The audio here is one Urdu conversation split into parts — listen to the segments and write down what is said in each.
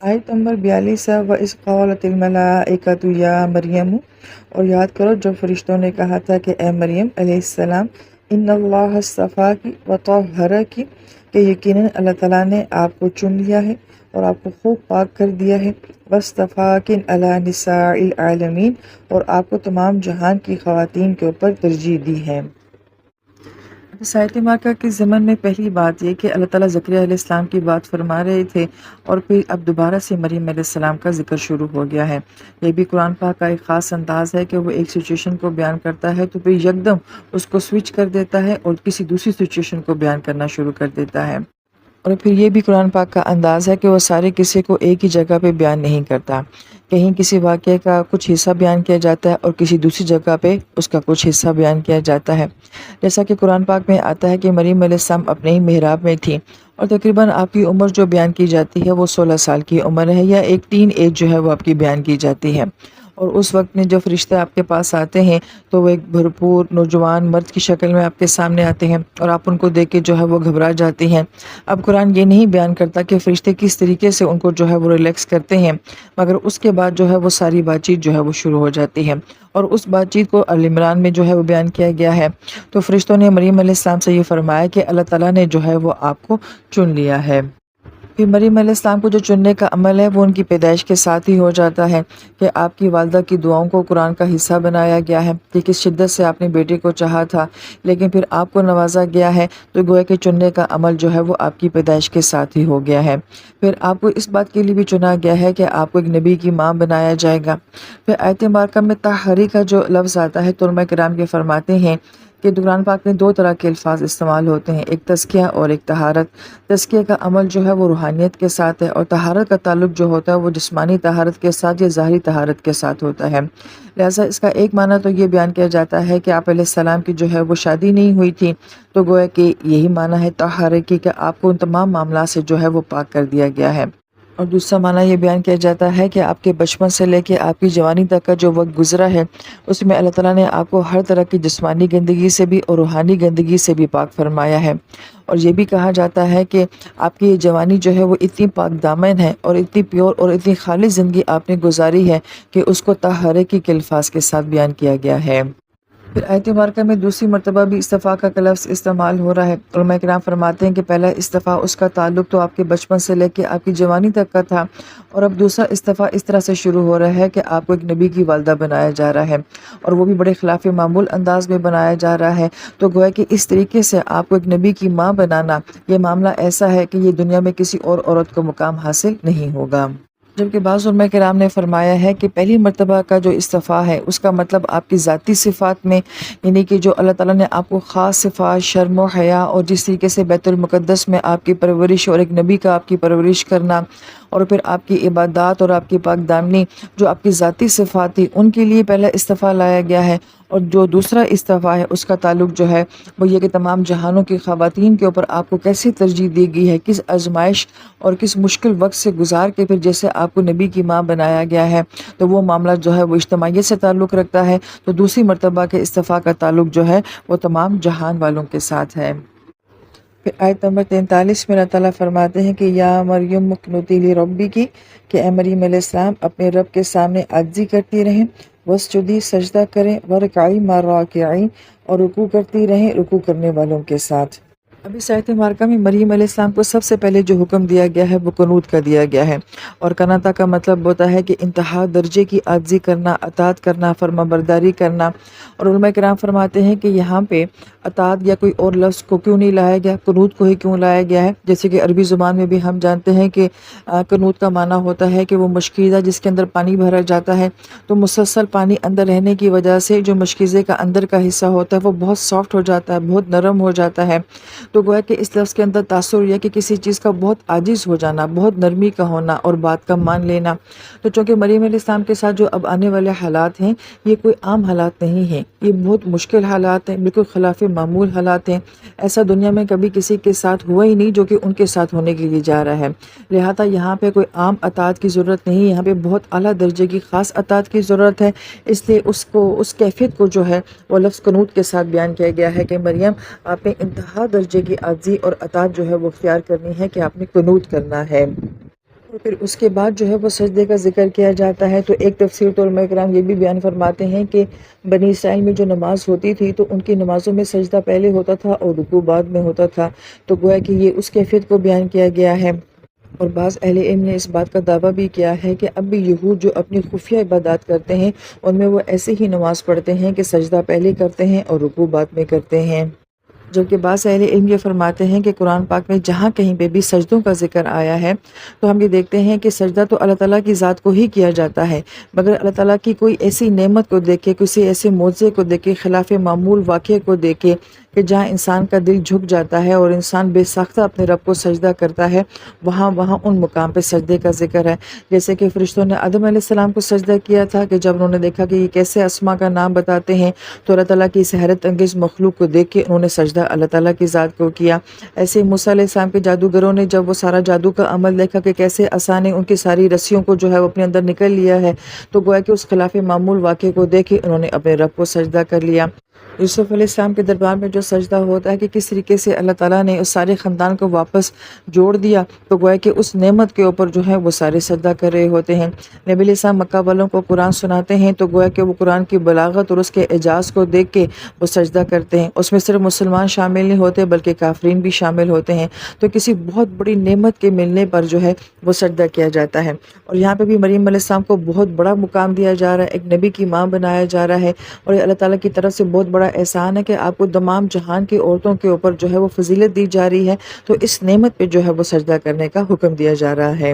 آیت نمبر 42 ہے، وَإِذْ قَالَتِ الْمَلَائِكَةُ يَا مَرْيَمُ، اور یاد کرو جب فرشتوں نے کہا تھا کہ اے مریم علیہ السلام، ان اللہ اصطفاکی وطہرکی، کہ یقیناً اللہ تعالیٰ نے آپ کو چن لیا ہے اور آپ کو خوب پاک کر دیا ہے، واصطفاکی علی نساء العالمین، اور آپ کو تمام جہان کی خواتین کے اوپر ترجیح دی ہے۔ اس آیت مبارکہ کے ضمن میں پہلی بات یہ کہ اللہ تعالیٰ زکریا علیہ السلام کی بات فرما رہے تھے، اور پھر اب دوبارہ سے مریم علیہ السلام کا ذکر شروع ہو گیا ہے۔ یہ بھی قرآن پاک کا ایک خاص انداز ہے کہ وہ ایک سچویشن کو بیان کرتا ہے تو پھر یکدم اس کو سوئچ کر دیتا ہے اور کسی دوسری سچویشن کو بیان کرنا شروع کر دیتا ہے۔ اور پھر یہ بھی قرآن پاک کا انداز ہے کہ وہ سارے قصے کو ایک ہی جگہ پہ بیان نہیں کرتا، کہیں کسی واقعے کا کچھ حصہ بیان کیا جاتا ہے اور کسی دوسری جگہ پہ اس کا کچھ حصہ بیان کیا جاتا ہے۔ جیسا کہ قرآن پاک میں آتا ہے کہ مریم علیہ السلام اپنے ہی محراب میں تھی، اور تقریباً آپ کی عمر جو بیان کی جاتی ہے وہ 16 سال کی عمر ہے، یا ایک ٹین ایج جو ہے وہ آپ کی بیان کی جاتی ہے۔ اور اس وقت میں جو فرشتے آپ کے پاس آتے ہیں تو وہ ایک بھرپور نوجوان مرد کی شکل میں آپ کے سامنے آتے ہیں، اور آپ ان کو دیکھ کے جو ہے وہ گھبرا جاتی ہیں۔ اب قرآن یہ نہیں بیان کرتا کہ فرشتے کس طریقے سے ان کو جو ہے وہ ریلیکس کرتے ہیں، مگر اس کے بعد جو ہے وہ ساری بات چیت جو ہے وہ شروع ہو جاتی ہے، اور اس بات چیت کو آل عمران میں جو ہے وہ بیان کیا گیا ہے۔ تو فرشتوں نے مریم علیہ السلام سے یہ فرمایا کہ اللہ تعالیٰ نے جو ہے وہ آپ کو چن لیا ہے۔ پھر مریم علیہ السلام کو جو چننے کا عمل ہے وہ ان کی پیدائش کے ساتھ ہی ہو جاتا ہے، کہ آپ کی والدہ کی دعاؤں کو قرآن کا حصہ بنایا گیا ہے کہ کس شدت سے آپ نے بیٹے کو چاہا تھا، لیکن پھر آپ کو نوازا گیا ہے، تو گویا کہ چننے کا عمل جو ہے وہ آپ کی پیدائش کے ساتھ ہی ہو گیا ہے۔ پھر آپ کو اس بات کے لیے بھی چنا گیا ہے کہ آپ کو ایک نبی کی ماں بنایا جائے گا۔ پھر آیت مبارکہ میں طاہری کا جو لفظ آتا ہے تو علماء کرام یہ فرماتے ہیں کہ قرآن پاک میں دو طرح کے الفاظ استعمال ہوتے ہیں، ایک تزکیہ اور ایک طہارت۔ تزکیہ کا عمل جو ہے وہ روحانیت کے ساتھ ہے، اور طہارت کا تعلق جو ہوتا ہے وہ جسمانی طہارت کے ساتھ یا ظاہری طہارت کے ساتھ ہوتا ہے۔ لہٰذا اس کا ایک معنی تو یہ بیان کیا جاتا ہے کہ آپ علیہ السلام کی جو ہے وہ شادی نہیں ہوئی تھی، تو گویا کہ یہی معنی ہے طہارت کی، کہ آپ کو ان تمام معاملات سے جو ہے وہ پاک کر دیا گیا ہے۔ اور دوسرا معنی یہ بیان کیا جاتا ہے کہ آپ کے بچپن سے لے کے آپ کی جوانی تک کا جو وقت گزرا ہے اس میں اللہ تعالیٰ نے آپ کو ہر طرح کی جسمانی گندگی سے بھی اور روحانی گندگی سے بھی پاک فرمایا ہے۔ اور یہ بھی کہا جاتا ہے کہ آپ کی یہ جوانی جو ہے وہ اتنی پاک دامن ہے اور اتنی پیور اور اتنی خالص زندگی آپ نے گزاری ہے کہ اس کو طہارت کے الفاظ کے ساتھ بیان کیا گیا ہے۔ پھر آیت مبارکہ میں دوسری مرتبہ بھی استفاء کا لفظ استعمال ہو رہا ہے۔ علماء کرام فرماتے ہیں کہ پہلا استفاء اس کا تعلق تو آپ کے بچپن سے لے کے آپ کی جوانی تک کا تھا، اور اب دوسرا استفاء اس طرح سے شروع ہو رہا ہے کہ آپ کو ایک نبی کی والدہ بنایا جا رہا ہے، اور وہ بھی بڑے خلاف معمول انداز میں بنایا جا رہا ہے۔ تو گویا کہ اس طریقے سے آپ کو ایک نبی کی ماں بنانا، یہ معاملہ ایسا ہے کہ یہ دنیا میں کسی اور عورت کو مقام حاصل نہیں ہوگا۔ جبکہ بعض علماء کرام نے فرمایا ہے کہ پہلی مرتبہ کا جو استفاء ہے اس کا مطلب آپ کی ذاتی صفات میں، یعنی کہ جو اللہ تعالیٰ نے آپ کو خاص صفات شرم و حیا اور جس طریقے سے بیت المقدس میں آپ کی پرورش اور ایک نبی کا آپ کی پرورش کرنا، اور پھر آپ کی عبادات اور آپ کی پاک دامنی جو آپ کی ذاتی صفات تھی ان کے لیے پہلا استفاء لایا گیا ہے۔ اور جو دوسرا استفاء ہے اس کا تعلق جو ہے وہ یہ کہ تمام جہانوں کی خواتین کے اوپر آپ کو کیسے ترجیح دی گئی ہے، کس آزمائش اور کس مشکل وقت سے گزار کے پھر جیسے آپ کو نبی کی ماں بنایا گیا ہے، تو وہ معاملہ جو ہے وہ اجتماعیت سے تعلق رکھتا ہے۔ تو دوسری مرتبہ کے استفاء کا تعلق جو ہے وہ تمام جہان والوں کے ساتھ ہے۔ پھر آیت نمبر 43 میں اللہ تعالیٰ فرماتے ہیں کہ یا مریم اقنتی لربکی، کہ اے مریم علیہ السلام اپنے رب کے سامنے عاجزی کرتی رہیں، واسجدی سجدہ کریں، ورکعی مع الراکعین، اور رکوع کرتی رہیں رکوع کرنے والوں کے ساتھ۔ اب اس آیت مبارکہ میں مریم علیہ السلام کو سب سے پہلے جو حکم دیا گیا ہے وہ قنوت کا دیا گیا ہے، اور قناطہ کا مطلب ہوتا ہے کہ انتہا درجے کی عاجزی کرنا، اطاعت کرنا، فرما برداری کرنا۔ اور علماء کرام فرماتے ہیں کہ یہاں پہ اطاعت یا کوئی اور لفظ کو کیوں نہیں لایا گیا، قنوت کو ہی کیوں لایا گیا ہے؟ جیسے کہ عربی زبان میں بھی ہم جانتے ہیں کہ قنوت کا معنی ہوتا ہے کہ وہ مشکیزہ جس کے اندر پانی بھرا جاتا ہے، تو مسلسل پانی اندر رہنے کی وجہ سے جو مشکیزے کا اندر کا حصہ ہوتا ہے وہ بہت سافٹ ہو جاتا ہے، بہت نرم ہو جاتا ہے۔ تو گویا کہ اس لفظ کے اندر تاثر یہ کہ کسی چیز کا بہت عاجز ہو جانا، بہت نرمی کا ہونا اور بات کا مان لینا۔ تو چونکہ مریم علیہ السلام کے ساتھ جو اب آنے والے حالات ہیں یہ کوئی عام حالات نہیں ہیں، یہ بہت مشکل حالات ہیں، بالکل خلاف معمول حالات ہیں۔ ایسا دنیا میں کبھی کسی کے ساتھ ہوا ہی نہیں جو کہ ان کے ساتھ ہونے کے لیے جا رہا ہے۔ لہٰذا یہاں پہ کوئی عام اطاعت کی ضرورت نہیں، یہاں پہ بہت اعلیٰ درجے کی خاص اطاعت کی ضرورت ہے۔ اس لیے اس کیفیت کو جو ہے وہ لفظ قنوت کے ساتھ بیان کیا گیا ہے کہ مریم آپ نے انتہا درجے کی عاجزی اور اطاعت جو ہے وہ اختیار کرنی ہے، کہ آپ نے قنوت کرنا ہے۔ اور پھر اس کے بعد جو ہے وہ سجدے کا ذکر کیا جاتا ہے۔ تو ایک تفسیر تو علماء کرام یہ بھی بیان فرماتے ہیں کہ بنی اسرائیل میں جو نماز ہوتی تھی تو ان کی نمازوں میں سجدہ پہلے ہوتا تھا اور رکوع بعد میں ہوتا تھا، تو گویا کہ یہ اس کیفیت کو بیان کیا گیا ہے۔ اور بعض اہل علم نے اس بات کا دعویٰ بھی کیا ہے کہ اب بھی یہود جو اپنی خفیہ عبادات کرتے ہیں ان میں وہ ایسے ہی نماز پڑھتے ہیں کہ سجدہ پہلے کرتے ہیں اور رکوع بعد میں کرتے ہیں، جبکہ بعض اہل علم یہ فرماتے ہیں کہ قرآن پاک میں جہاں کہیں پہ بھی سجدوں کا ذکر آیا ہے تو ہم یہ دیکھتے ہیں کہ سجدہ تو اللہ تعالیٰ کی ذات کو ہی کیا جاتا ہے، مگر اللہ تعالیٰ کی کوئی ایسی نعمت کو دیکھ کے، کسی ایسے معجزے کو دیکھ کے، خلاف معمول واقعے کو دیکھ کے کہ جہاں انسان کا دل جھک جاتا ہے اور انسان بے ساختہ اپنے رب کو سجدہ کرتا ہے، وہاں ان مقام پہ سجدے کا ذکر ہے۔ جیسے کہ فرشتوں نے آدم علیہ السلام کو سجدہ کیا تھا کہ جب انہوں نے دیکھا کہ یہ کیسے اسماء کا نام بتاتے ہیں تو اللہ تعالیٰ کی اس حیرت انگیز مخلوق کو دیکھ کے انہوں نے سجدہ اللہ تعالیٰ کی ذات کو کیا۔ ایسے ہی موسیٰ علیہ السلام کے جادوگروں نے جب وہ سارا جادو کا عمل دیکھا کہ کیسے عصا نے ان کی ساری رسیوں کو جو ہے وہ اپنے اندر نکل لیا ہے، تو گویا کہ اس خلاف معمول واقعے کو دیکھ کے انہوں نے اپنے رب کو سجدہ کر لیا۔ یوسف علیہ السلام کے دربار میں جو سجدہ ہوتا ہے کہ کس طریقے سے اللہ تعالیٰ نے اس سارے خاندان کو واپس جوڑ دیا، تو گویا کہ اس نعمت کے اوپر جو ہے وہ سارے سجدہ کر رہے ہوتے ہیں۔ نبی علیہ السلام مکہ والوں کو قرآن سناتے ہیں تو گویا کہ وہ قرآن کی بلاغت اور اس کے اعجاز کو دیکھ کے وہ سجدہ کرتے ہیں۔ اس میں صرف مسلمان شامل نہیں ہوتے بلکہ کافرین بھی شامل ہوتے ہیں، تو کسی بہت بڑی نعمت کے ملنے پر جو ہے وہ سجدہ کیا جاتا ہے۔ اور یہاں پہ بھی مریم علیہ السلام کو بہت بڑا مقام دیا جا رہا ہے، ایک نبی کی ماں بنایا جا رہا ہے، اور یہ اللہ تعالیٰ کی طرف سے بہت بڑا احسان ہے کہ آپ کو تمام جہان کی عورتوں کے اوپر جو ہے وہ فضیلت دی جا رہی ہے، تو اس نعمت پہ جو ہے وہ سجدہ کرنے کا حکم دیا جا رہا ہے۔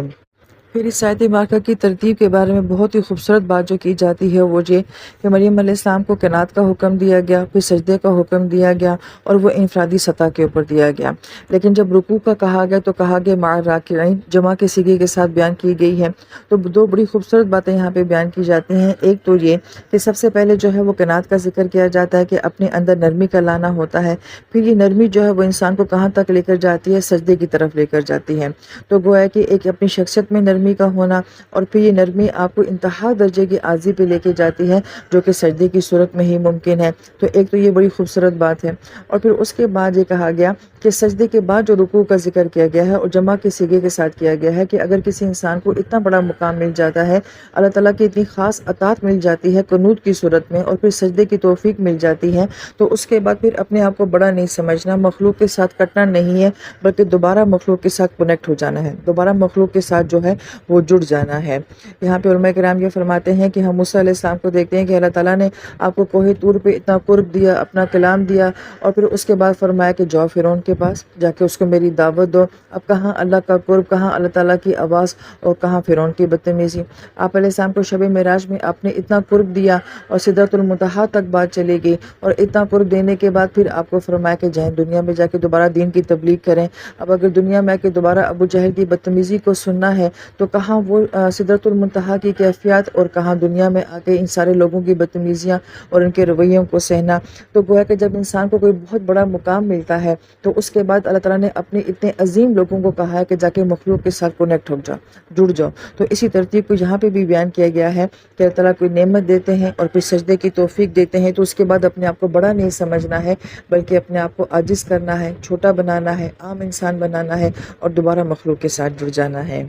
پھر اس آیت مبارکہ کی ترتیب کے بارے میں بہت ہی خوبصورت بات جو کی جاتی ہے وہ یہ کہ مریم علیہ السلام کو قناعت کا حکم دیا گیا، پھر سجدے کا حکم دیا گیا اور وہ انفرادی سطح کے اوپر دیا گیا، لیکن جب رکوع کا کہا گیا تو کہا گیا مع الراکعین، جمع کے صیغے کے ساتھ بیان کی گئی ہے۔ تو دو بڑی خوبصورت باتیں یہاں پہ بیان کی جاتی ہیں۔ ایک تو یہ کہ سب سے پہلے جو ہے وہ قناعت کا ذکر کیا جاتا ہے کہ اپنے اندر نرمی کا لانا ہوتا ہے، پھر یہ نرمی جو ہے وہ انسان کو کہاں تک لے کر جاتی ہے، سجدے کی طرف لے کر جاتی ہے۔ تو گویا کہ ایک اپنی شخصیت میں نرمی کا ہونا، اور پھر یہ نرمی آپ کو انتہا درجے کی عاجزی پہ لے کے جاتی ہے جو کہ سجدے کی صورت میں ہی ممکن ہے۔ تو ایک تو یہ بڑی خوبصورت بات ہے، اور پھر اس کے بعد یہ کہا گیا کہ سجدے کے بعد جو رکوع کا ذکر کیا گیا ہے اور جمع کے صیغے کے ساتھ کیا گیا ہے کہ اگر کسی انسان کو اتنا بڑا مقام مل جاتا ہے، اللہ تعالیٰ کی اتنی خاص عطات مل جاتی ہے قنوت کی صورت میں، اور پھر سجدے کی توفیق مل جاتی ہے، تو اس کے بعد پھر اپنے آپ کو بڑا نہیں سمجھنا، مخلوق کے ساتھ کٹنا نہیں ہے بلکہ دوبارہ مخلوق کے ساتھ کنیکٹ ہو جانا ہے، دوبارہ مخلوق کے ساتھ جو ہے وہ جڑ جانا ہے۔ یہاں پہ علماء کرام یہ فرماتے ہیں کہ ہم موسیٰ علیہ السلام کو دیکھتے ہیں کہ اللہ تعالیٰ نے آپ کو کوہ طور پہ اتنا قرب دیا، اپنا کلام دیا، اور پھر اس کے بعد فرمایا کہ جاؤ فرعون کے پاس جا کے اس کو میری دعوت دو۔ اب کہاں اللہ کا قرب، کہاں اللہ تعالیٰ کی آواز، اور کہاں فرعون کی بدتمیزی۔ آپ علیہ السلام کو شب معراج میں آپ نے اتنا قرب دیا اور سدرۃ المنتہا تک بات چلے گئی، اور اتنا قرب دینے کے بعد پھر آپ کو فرمایا کہ جائیں دنیا میں جا کے دوبارہ دین کی تبلیغ کریں۔ اب اگر دنیا میں آ کے دوبارہ ابو جہل کی بدتمیزی کو سننا ہے تو کہاں وہ سدرۃ المنتہا کی کیفیت، اور کہاں دنیا میں آ کے ان سارے لوگوں کی بدتمیزیاں اور ان کے رویوں کو سہنا۔ تو گویا کہ جب انسان کو کوئی بہت بڑا مقام ملتا ہے تو اس کے بعد اللہ تعالیٰ نے اپنے اتنے عظیم لوگوں کو کہا ہے کہ جا کے مخلوق کے ساتھ کنیکٹ ہو جاؤ، جڑ جاؤ۔ تو اسی ترتیب کو یہاں پہ بھی بیان کیا گیا ہے کہ اللہ تعالیٰ کوئی نعمت دیتے ہیں اور پھر سجدے کی توفیق دیتے ہیں تو اس کے بعد اپنے آپ کو بڑا نہیں سمجھنا ہے بلکہ اپنے آپ کو عاجز کرنا ہے، چھوٹا بنانا ہے، عام انسان بنانا ہے، اور دوبارہ مخلوق کے ساتھ جڑ جانا ہے۔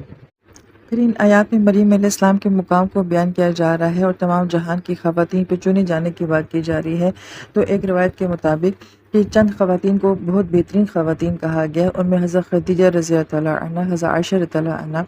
پھر ان آیات میں مریم علیہ السلام کے مقام کو بیان کیا جا رہا ہے اور تمام جہان کی خواتین پہ چنے جانے کی بات کی جا رہی ہے۔ تو ایک روایت کے مطابق کہ چند خواتین کو بہت بہترین خواتین کہا گیا ہے، ان میں حضرت خدیجہ رضی اللہ تعالیٰ عنہ، حضرت عائشہ رضی اللہ عنہ،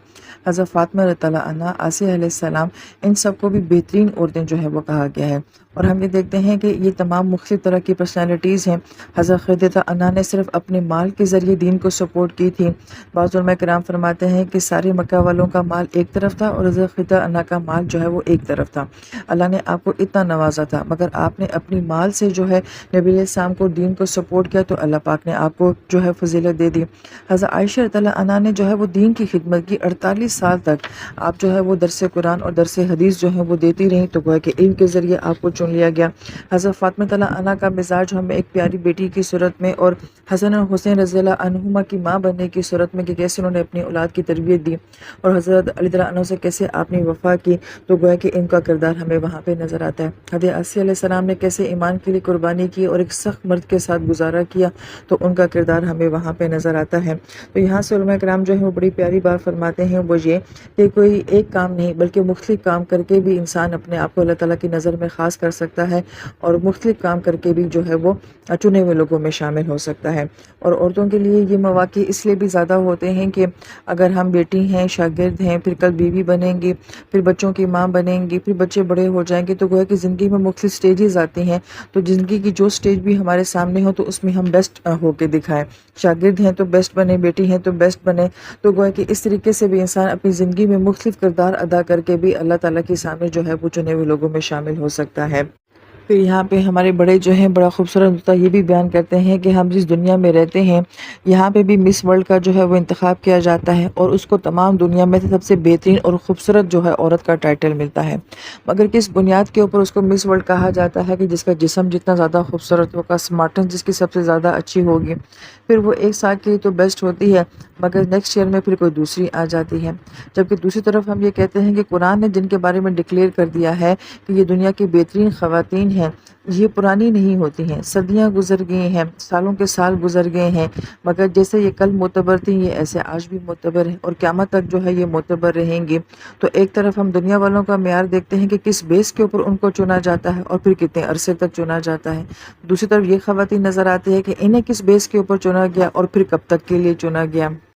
حضرت فاطمہ رضی اللہ عنہ، آسیہ علیہ السلام، ان سب کو بھی بہترین عورتیں جو ہے وہ کہا گیا ہے۔ اور ہم یہ دیکھتے ہیں کہ یہ تمام مختلف طرح کی پرسنالٹیز ہیں۔ حضرت خدیجہ عنہ نے صرف اپنے مال کے ذریعے دین کو سپورٹ کی تھی۔ بعض علماء کرام فرماتے ہیں کہ سارے مکہ والوں کا مال ایک طرف تھا اور حضرت خدیجہ عنہ کا مال جو ہے وہ ایک طرف تھا۔ اللہ نے آپ کو اتنا نوازا تھا، مگر آپ نے اپنی مال سے جو ہے نبی علیہ السلام کو دین کو سپورٹ کیا تو اللہ پاک نے آپ کو جو ہے فضیلت دے دی۔ حضرت عائشہ رضی اللہ عنہا نے جو ہے وہ دین کی خدمت کی، 48 سال تک آپ جو ہے وہ درس قرآن اور درس حدیث جو ہے وہ دیتی رہیں، تو گویا کہ علم کے ذریعے آپ کو چن لیا گیا۔ حضرت فاطمہ رضی اللہ عنہا کا مزاج ہمیں ایک پیاری بیٹی کی صورت میں اور حسن اور حسین رضی اللہ عنہما کی ماں بننے کی صورت میں کہ کیسے انہوں نے اپنی اولاد کی تربیت دی، اور حضرت علی رضی اللہ عنہ سے کیسے آپ نے وفا کی، تو گویا کہ ان کا کردار ہمیں وہاں پہ نظر آتا ہے۔ حضرت آسیہ علیہ السلام نے کیسے ایمان کے لیے قربانی کی اور ایک سخت مرد کے ساتھ گزارا کیا تو ان کا کردار ہمیں وہاں پہ نظر آتا ہے۔ تو یہاں سے علماء کرام جو ہے وہ بڑی پیاری بات فرماتے ہیں، وہ یہ کہ کوئی ایک کام نہیں بلکہ مختلف کام کر کے بھی انسان اپنے آپ کو اللہ تعالیٰ کی نظر میں خاص کر سکتا ہے، اور مختلف کام کر کے بھی جو ہے وہ چنے ہوئے لوگوں میں شامل ہو سکتا ہے۔ اور عورتوں کے لیے یہ مواقع اس لیے بھی زیادہ ہوتے ہیں کہ اگر ہم بیٹی ہیں، شاگرد ہیں، پھر کل بیوی بنیں گی، پھر بچوں کی ماں بنیں گی، پھر بچے بڑے ہو جائیں گے، تو گویا کہ زندگی میں مختلف سٹیجز آتی ہیں، تو زندگی کی جو سٹیج بھی ہمارے سامنے ہو تو اس میں ہم بیسٹ ہو کے دکھائیں۔ شاگرد ہیں تو بیسٹ بنے، بیٹی ہیں تو بیسٹ بنے، تو گویا کہ اس طریقے سے بھی انسان اپنی زندگی میں مختلف کردار ادا کر کے بھی اللہ تعالیٰ کے سامنے جو ہے وہ چنے ہوئے لوگوں میں شامل ہو سکتا ہے۔ پھر یہاں پہ ہمارے بڑے جو ہیں بڑا خوبصورت نقطہ یہ بھی بیان کرتے ہیں کہ ہم جس دنیا میں رہتے ہیں یہاں پہ بھی مس ورلڈ کا جو ہے وہ انتخاب کیا جاتا ہے، اور اس کو تمام دنیا میں سے سب سے بہترین اور خوبصورت جو ہے عورت کا ٹائٹل ملتا ہے، مگر کس بنیاد کے اوپر اس کو مس ورلڈ کہا جاتا ہے کہ جس کا جسم جتنا زیادہ خوبصورت ہوگا، سمارٹنس جس کی سب سے زیادہ اچھی ہوگی، پھر وہ ایک سال کے لیے تو بیسٹ ہوتی ہے مگر نیکسٹ ایئر میں پھر کوئی دوسری آ جاتی ہے۔ جبکہ دوسری طرف ہم یہ کہتے ہیں کہ قرآن نے جن کے بارے میں ڈکلیئر کر دیا ہے کہ یہ دنیا کی بہترین خواتین ہیں، یہ پرانی نہیں ہوتی ہیں، صدیاں گزر گئی ہیں، سالوں کے سال گزر گئے ہیں، مگر جیسے یہ کل معتبر تھیں یہ ایسے آج بھی معتبر ہیں، اور قیامت تک جو ہے یہ معتبر رہیں گی۔ تو ایک طرف ہم دنیا والوں کا معیار دیکھتے ہیں کہ کس بیس کے اوپر ان کو چنا جاتا ہے اور پھر کتنے عرصے تک چنا جاتا ہے، دوسری طرف یہ خواتین نظر آتی ہے کہ انہیں کس بیس کے اوپر چنا گیا اور پھر کب تک کے لیے چنا گیا۔